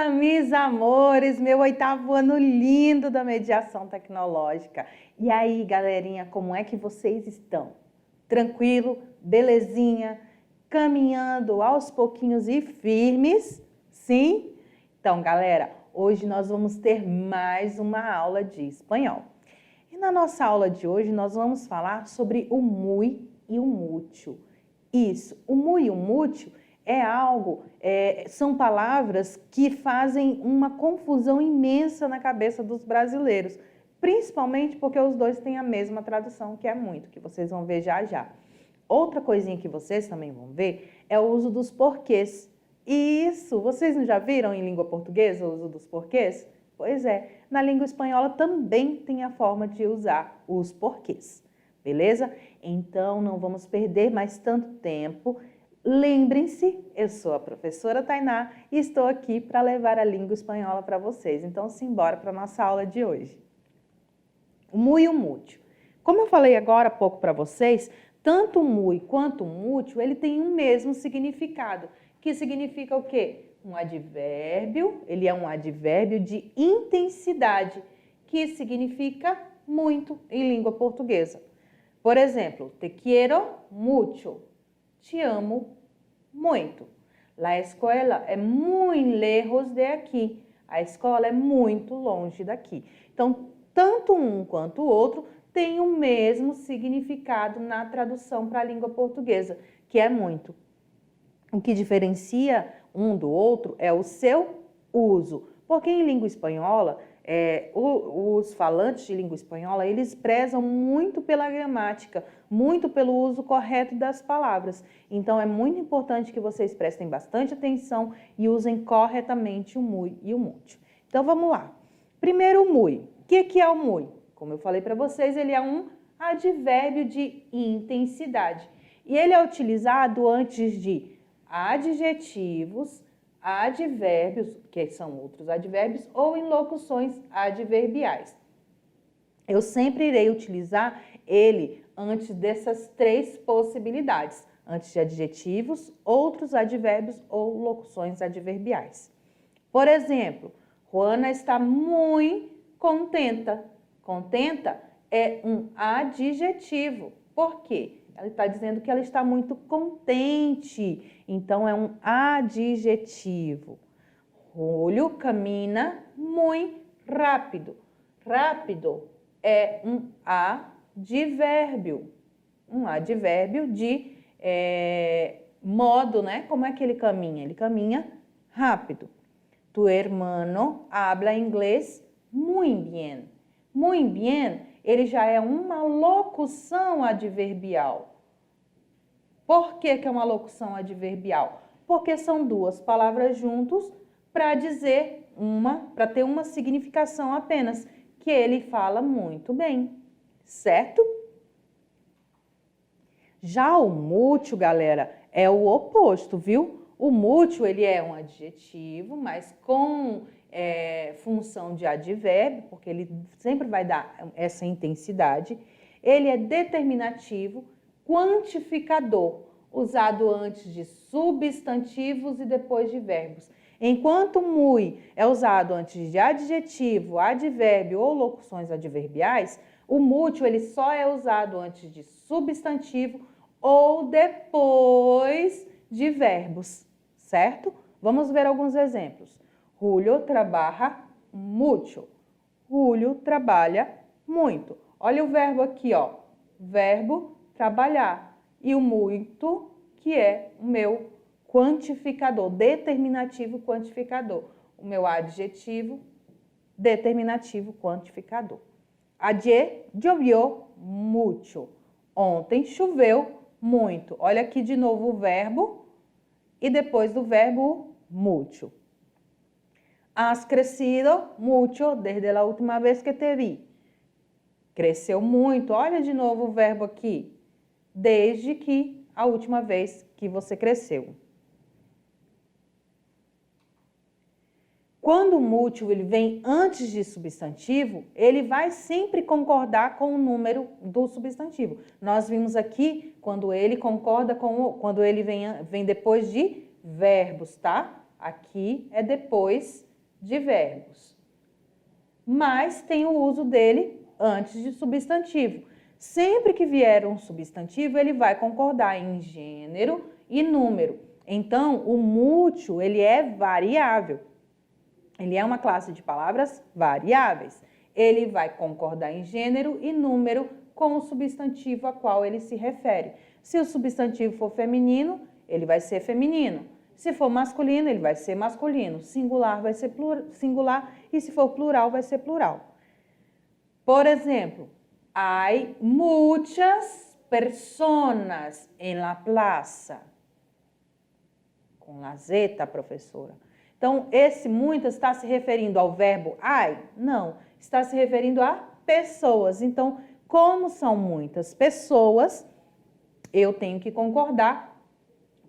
Olá, meus amores, meu 8º ano lindo da mediação tecnológica. E aí, galerinha, como é que vocês estão? Tranquilo? Belezinha? Caminhando aos pouquinhos e firmes? Sim? Então, galera, hoje nós vamos ter mais uma aula de espanhol. E na nossa aula de hoje nós vamos falar sobre o muy e o mucho. Isso, o muy e o mucho é algo, são palavras que fazem uma confusão imensa na cabeça dos brasileiros, principalmente porque os dois têm a mesma tradução, que é muito, que vocês vão ver já já. Outra coisinha que vocês também vão ver é o uso dos porquês. Isso, vocês não já viram em língua portuguesa o uso dos porquês? Pois é, na língua espanhola também tem a forma de usar os porquês, beleza? Então não vamos perder mais tanto tempo. Lembrem-se, eu sou a professora Tainá e estou aqui para levar a língua espanhola para vocês. Então, simbora para a nossa aula de hoje. O muy e o mucho. Como eu falei agora há pouco para vocês, tanto o muy quanto o mucho, ele tem o mesmo significado, que significa o quê? Um advérbio, ele é um advérbio de intensidade, que significa muito em língua portuguesa. Por exemplo, te quiero mucho. Te amo muito. La escuela é muito lejos de aqui. A escola é muito longe daqui. Então, tanto um quanto o outro tem o mesmo significado na tradução para a língua portuguesa, que é muito. O que diferencia um do outro é o seu uso. Porque em língua espanhola, os falantes de língua espanhola, eles prezam muito pela gramática, muito pelo uso correto das palavras. Então, é muito importante que vocês prestem bastante atenção e usem corretamente o muy e o mucho. Então, vamos lá. Primeiro, o muy. O que é o muy? Como eu falei para vocês, ele é um advérbio de intensidade. E ele é utilizado antes de adjetivos, advérbios, que são outros advérbios, ou em locuções adverbiais. Eu sempre irei utilizar ele antes dessas três possibilidades, antes de adjetivos, outros advérbios ou locuções adverbiais. Por exemplo, Juana está muito contenta. Contenta é um adjetivo. Por quê? Ela está dizendo que ela está muito contente, então é um adjetivo. Julio camina muito rápido. Rápido é um advérbio. Um advérbio de modo, né? Como é que ele caminha? Ele caminha rápido. Tu hermano habla inglês muy bien. Muy bien, ele já é uma locução adverbial. Por que é uma locução adverbial? Porque são duas palavras juntos para dizer para ter uma significação apenas, que ele fala muito bem, certo? Já o mucho, galera, é o oposto, viu? O mucho, ele é um adjetivo, mas com função de advérbio, porque ele sempre vai dar essa intensidade. Ele é determinativo, quantificador, usado antes de substantivos e depois de verbos. Enquanto muy é usado antes de adjetivo, advérbio ou locuções adverbiais, o mucho ele só é usado antes de substantivo ou depois de verbos, certo? Vamos ver alguns exemplos. Julio trabaja mucho. Julio trabalha muito. Olha o verbo aqui, ó. Verbo trabalhar. E o muito, que é o meu quantificador, determinativo quantificador. O meu adjetivo, determinativo quantificador. Ayer llovió mucho. Ontem choveu muito. Olha aqui de novo o verbo e depois do verbo mucho. Has crecido mucho desde a última vez que te vi. Cresceu muito. Olha de novo o verbo aqui. Desde que a última vez que você cresceu. Quando o mucho ele vem antes de substantivo, ele vai sempre concordar com o número do substantivo. Nós vimos aqui quando ele concorda quando ele vem depois de verbos, tá? Aqui é depois de verbos. Mas tem o uso dele antes de substantivo. Sempre que vier um substantivo, ele vai concordar em gênero e número. Então, o mútil, ele é variável. Ele é uma classe de palavras variáveis. Ele vai concordar em gênero e número com o substantivo a qual ele se refere. Se o substantivo for feminino, ele vai ser feminino. Se for masculino, ele vai ser masculino. Singular vai ser singular e se for plural, vai ser plural. Por exemplo, hay muchas personas en la plaza. Com la zeta, professora. Então, esse muitas está se referindo ao verbo hay? Não, está se referindo a pessoas. Então, como são muitas pessoas, eu tenho que concordar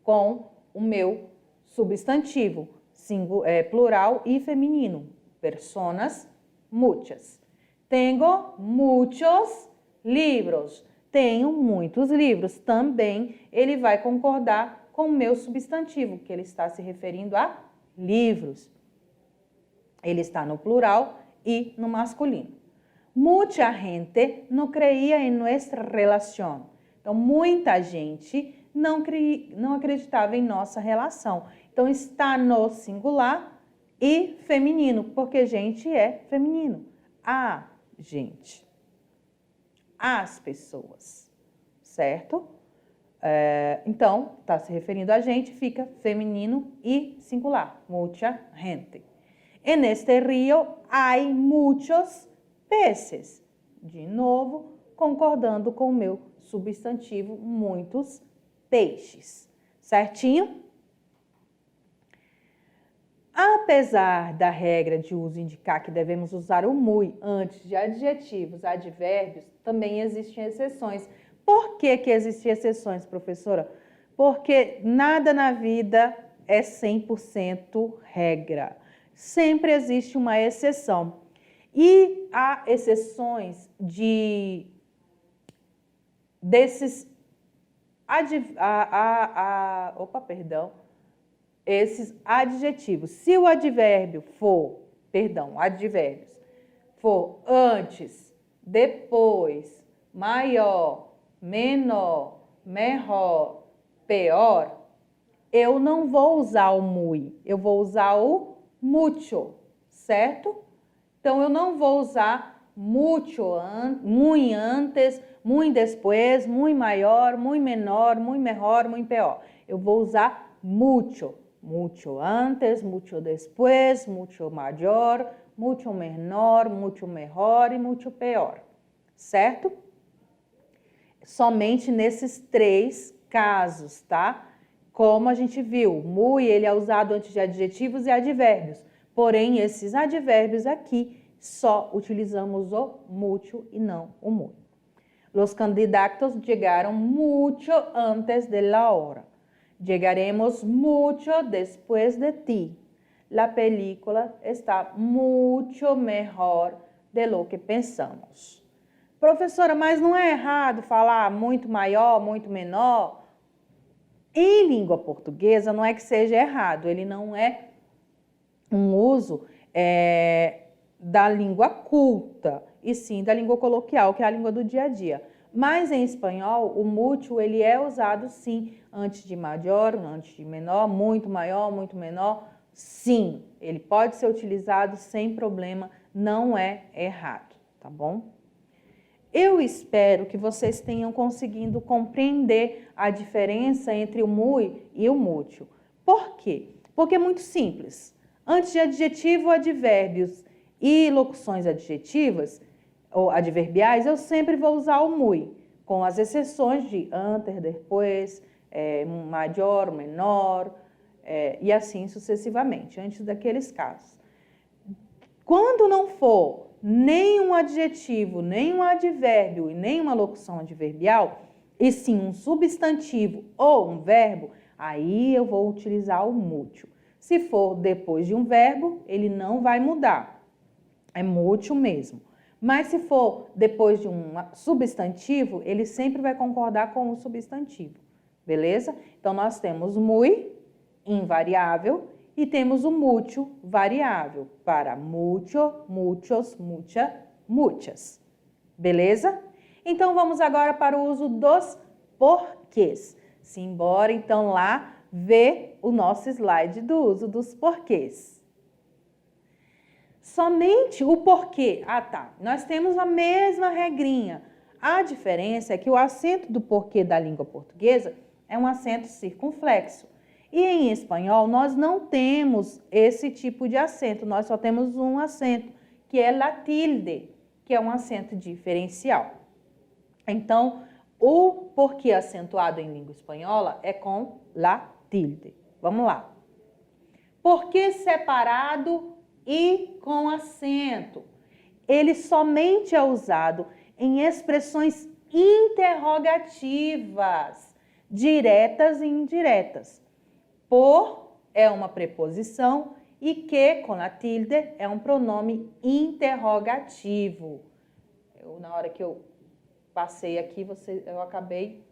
com o meu substantivo, plural e feminino. Personas, muchas. Tengo muchos libros. Tenho muitos livros. Também ele vai concordar com o meu substantivo, que ele está se referindo a livros. Ele está no plural e no masculino. Mucha gente no creía en nuestra relación. Então, muita gente não acreditava em nossa relação. Então, está no singular e feminino, porque gente é feminino. A gente. As pessoas. Certo? Então, está se referindo a gente, fica feminino e singular. Mucha gente. En este río hay muchos peces. De novo, concordando com o meu substantivo, muitos peixes. Certinho? Apesar da regra de uso indicar que devemos usar o muy antes de adjetivos, advérbios, também existem exceções. Por que existem exceções, professora? Porque nada na vida é 100% regra. Sempre existe uma exceção. E há exceções esses adjetivos. Se o advérbio for, advérbios, for antes, depois, maior, menor, melhor, pior, eu não vou usar o muy, eu vou usar o mucho, certo? Então, eu não vou usar mucho, muy antes, muy después, muy maior, muy menor, muy mejor, muy peor. Eu vou usar mucho. Mucho antes, mucho después, mucho maior, mucho menor, mucho mejor e mucho peor. Certo? Somente nesses 3 casos, tá? Como a gente viu, muy ele é usado antes de adjetivos e advérbios. Porém, esses advérbios aqui só utilizamos o mucho e não o muy. Los candidatos llegaron mucho antes de la hora. Llegaremos mucho después de ti. La película está mucho mejor de lo que pensamos. Professora, mas não é errado falar muito maior, muito menor? Em língua portuguesa não é que seja errado, ele não é um uso da língua culta, e sim da língua coloquial, que é a língua do dia a dia. Mas em espanhol, o mucho ele é usado sim, antes de maior, antes de menor, muito maior, muito menor. Sim, ele pode ser utilizado sem problema, não é errado, tá bom? Eu espero que vocês tenham conseguido compreender a diferença entre o muy e o mucho. Por quê? Porque é muito simples. Antes de adjetivo, advérbios e locuções adjetivas, ou adverbiais, eu sempre vou usar o muy, com as exceções de antes, depois, maior, menor, e assim sucessivamente, antes daqueles casos. Quando não for nem um adjetivo, nem um advérbio e nem uma locução adverbial, e sim um substantivo ou um verbo, aí eu vou utilizar o mútil. Se for depois de um verbo, ele não vai mudar, é mútil mesmo. Mas se for depois de um substantivo, ele sempre vai concordar com o substantivo, beleza? Então, nós temos muy, invariável, E temos o mucho variável para mucho, muchos, mucha, muchas. Beleza? Então, vamos agora para o uso dos porquês. Simbora, então, lá ver o nosso slide do uso dos porquês. Somente o porquê. Ah, tá. Nós temos a mesma regrinha. A diferença é que o acento do porquê da língua portuguesa é um acento circunflexo. E em espanhol, nós não temos esse tipo de acento. Nós só temos um acento, que é la tilde, que é um acento diferencial. Então, o porquê acentuado em língua espanhola é com la tilde. Vamos lá. Porquê separado e com acento. Ele somente é usado em expressões interrogativas, diretas e indiretas. Por é uma preposição e que, com a tilde, é um pronome interrogativo. Na hora que eu passei aqui, eu acabei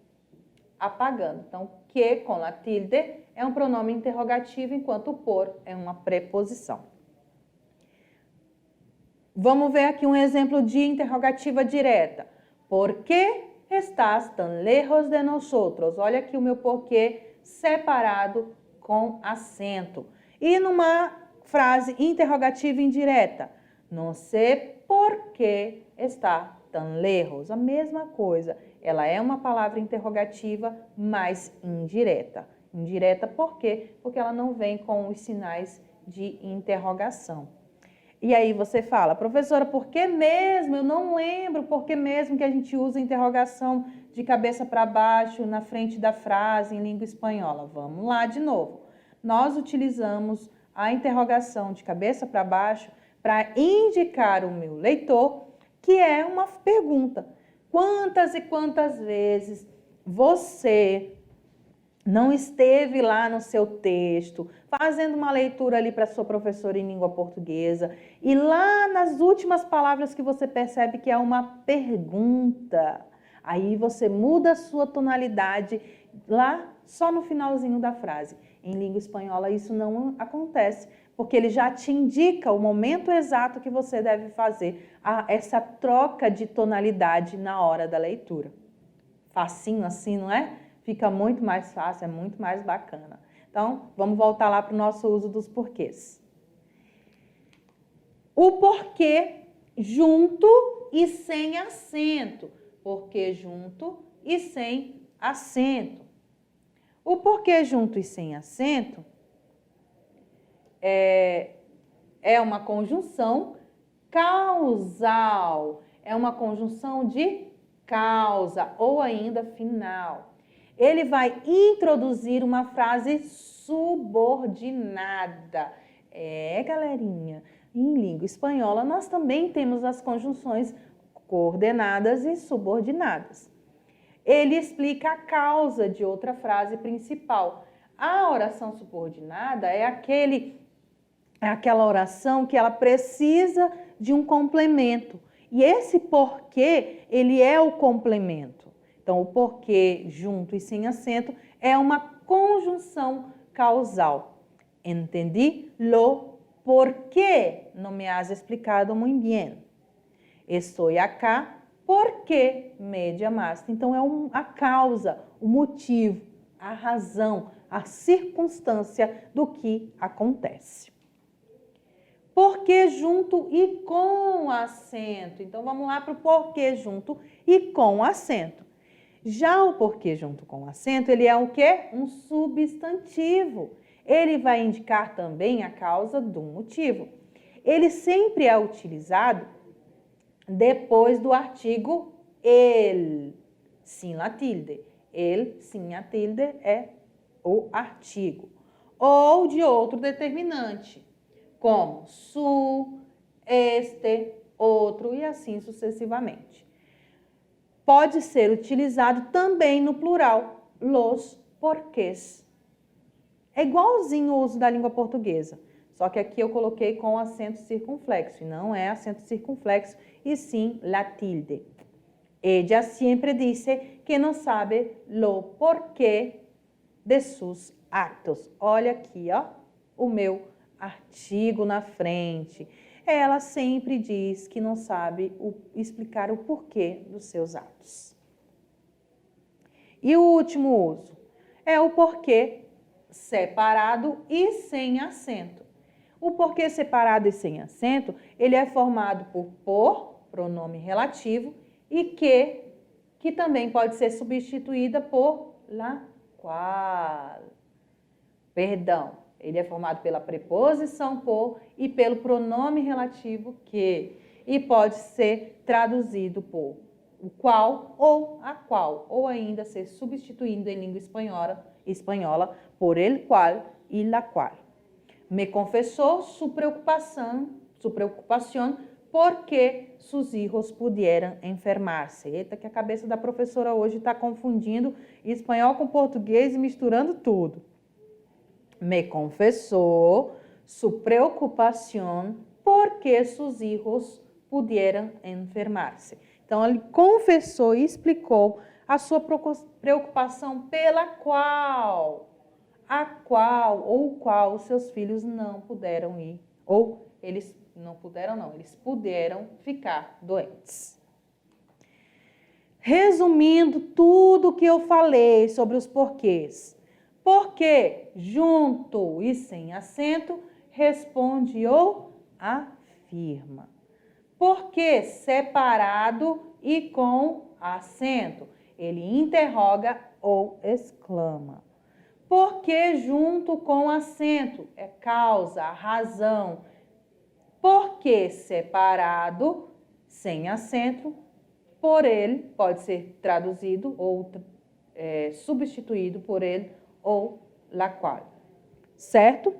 apagando. Então, que, com a tilde, é um pronome interrogativo, enquanto por é uma preposição. Vamos ver aqui um exemplo de interrogativa direta. ¿Por qué estás tan lejos de nosotros? Olha aqui o meu porquê separado com acento. E numa frase interrogativa indireta, não sei por que está tão lejos. A mesma coisa, ela é uma palavra interrogativa, mas indireta. Indireta por quê? Porque ela não vem com os sinais de interrogação. E aí você fala, professora, por que mesmo? Eu não lembro por que mesmo que a gente usa interrogação de cabeça para baixo na frente da frase em língua espanhola. Vamos lá de novo. Nós utilizamos a interrogação de cabeça para baixo para indicar ao meu leitor que é uma pergunta. Quantas e quantas vezes você não esteve lá no seu texto, fazendo uma leitura ali para sua professora em língua portuguesa, e lá nas últimas palavras que você percebe que é uma pergunta, aí você muda a sua tonalidade lá só no finalzinho da frase. Em língua espanhola isso não acontece, porque ele já te indica o momento exato que você deve fazer essa troca de tonalidade na hora da leitura. Facinho assim, não é? Fica muito mais fácil, é muito mais bacana. Então, vamos voltar lá para o nosso uso dos porquês. O porquê junto e sem acento. Porquê junto e sem acento. O porquê junto e sem acento é uma conjunção causal. É uma conjunção de causa ou ainda final. Ele vai introduzir uma frase subordinada. Galerinha, em língua espanhola nós também temos as conjunções coordenadas e subordinadas. Ele explica a causa de outra frase principal. A oração subordinada é aquela oração que ela precisa de um complemento. E esse porquê, ele é o complemento. Então, o porquê junto e sem acento é uma conjunção causal. Entendi? Lo porquê no me has explicado muy bien. Estou acá porque me llamaste. Então, é a causa, o motivo, a razão, a circunstância do que acontece. Porquê junto e com acento. Então, vamos lá para o porquê junto e com acento. Já o porquê junto com acento, ele é o quê? Um substantivo. Ele vai indicar também a causa do motivo. Ele sempre é utilizado depois do artigo el, sem la tilde. El, sem a tilde, é o artigo. Ou de outro determinante, como su, este, outro e assim sucessivamente. Pode ser utilizado também no plural, los porquês. É igualzinho o uso da língua portuguesa, só que aqui eu coloquei com acento circunflexo, e não é acento circunflexo, e sim la tilde. Ella siempre dice que não sabe lo porquê de sus actos. Olha aqui, ó. o meu artigo na frente. Ela sempre diz que não sabe explicar o porquê dos seus atos. E o último uso é o porquê separado e sem acento. O porquê separado e sem acento, ele é formado por, pronome relativo, e que também pode ser substituída por la qual. Perdão, ele é formado pela preposição por e pelo pronome relativo que, e pode ser traduzido por o qual ou a qual, ou ainda ser substituído em língua espanhola por el cual e la cual. Me confesó su preocupación porque sus hijos pudieran enfermarse. Eita, que a cabeça da professora hoje está confundindo espanhol com português e misturando tudo. Me confesó su preocupación porque sus hijos pudieran enfermarse. Então, ele confessou e explicou a sua preocupação pela qual os seus filhos não puderam ir, ou eles não puderam não, eles puderam ficar doentes. Resumindo tudo o que eu falei sobre os porquês. Porque junto e sem acento, responde ou afirma. Porque separado e com acento, ele interroga ou exclama. Porque junto com acento, é causa, razão. Porque separado, sem acento, por ele, pode ser traduzido ou substituído por ele ou la qual. Certo?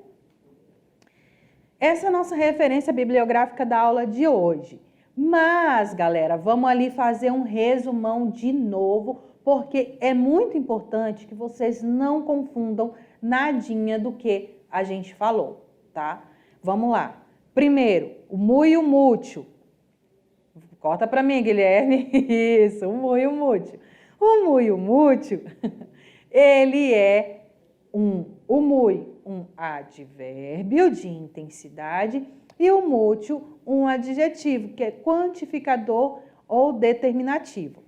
Essa é a nossa referência bibliográfica da aula de hoje. Mas, galera, vamos ali fazer um resumão de novo, porque é muito importante que vocês não confundam nadinha do que a gente falou, tá? Vamos lá. Primeiro, o muy e o mucho. Corta para mim, Guilherme. Isso, o muy e o mucho. O muy e o mucho, ele é o muy, um advérbio de intensidade, e o mucho, um adjetivo, que é quantificador ou determinativo.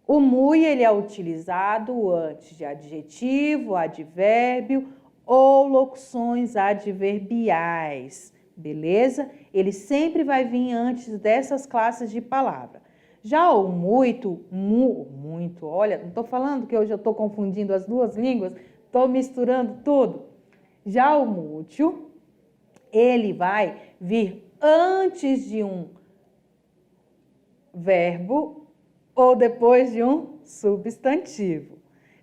O muy, ele é utilizado antes de adjetivo, advérbio ou locuções adverbiais, beleza? Ele sempre vai vir antes dessas classes de palavra. Já o muito, olha, não estou falando que hoje eu estou confundindo as duas línguas, estou misturando tudo. Já o mútil, ele vai vir antes de um verbo ou depois de um substantivo.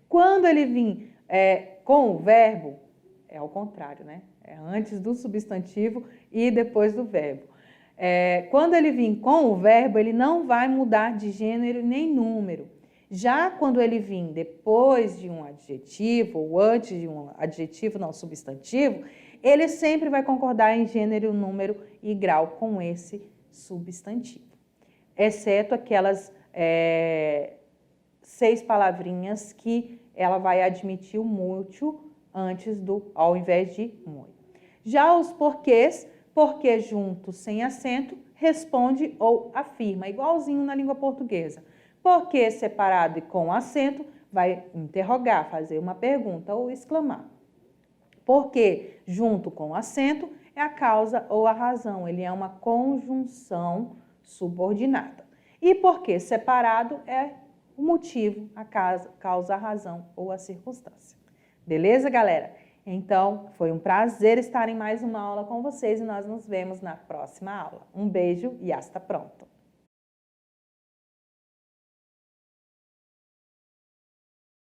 Quando ele vir com o verbo, é ao contrário, né? É antes do substantivo e depois do verbo. Quando ele vir com o verbo, ele não vai mudar de gênero nem número. Já quando ele vir depois de um adjetivo ou antes de um adjetivo, não substantivo, ele sempre vai concordar em gênero, número e grau com esse substantivo. Exceto aquelas 6 palavrinhas que ela vai admitir o mútil ao invés de muito. Já os porquês, porque junto sem acento, responde ou afirma, igualzinho na língua portuguesa. Porque separado e com acento, vai interrogar, fazer uma pergunta ou exclamar. Porque junto com acento é a causa ou a razão, ele é uma conjunção subordinada. E porque separado é o motivo, a causa, a razão ou a circunstância. Beleza, galera? Então, foi um prazer estar em mais uma aula com vocês e nós nos vemos na próxima aula. Um beijo e hasta pronto!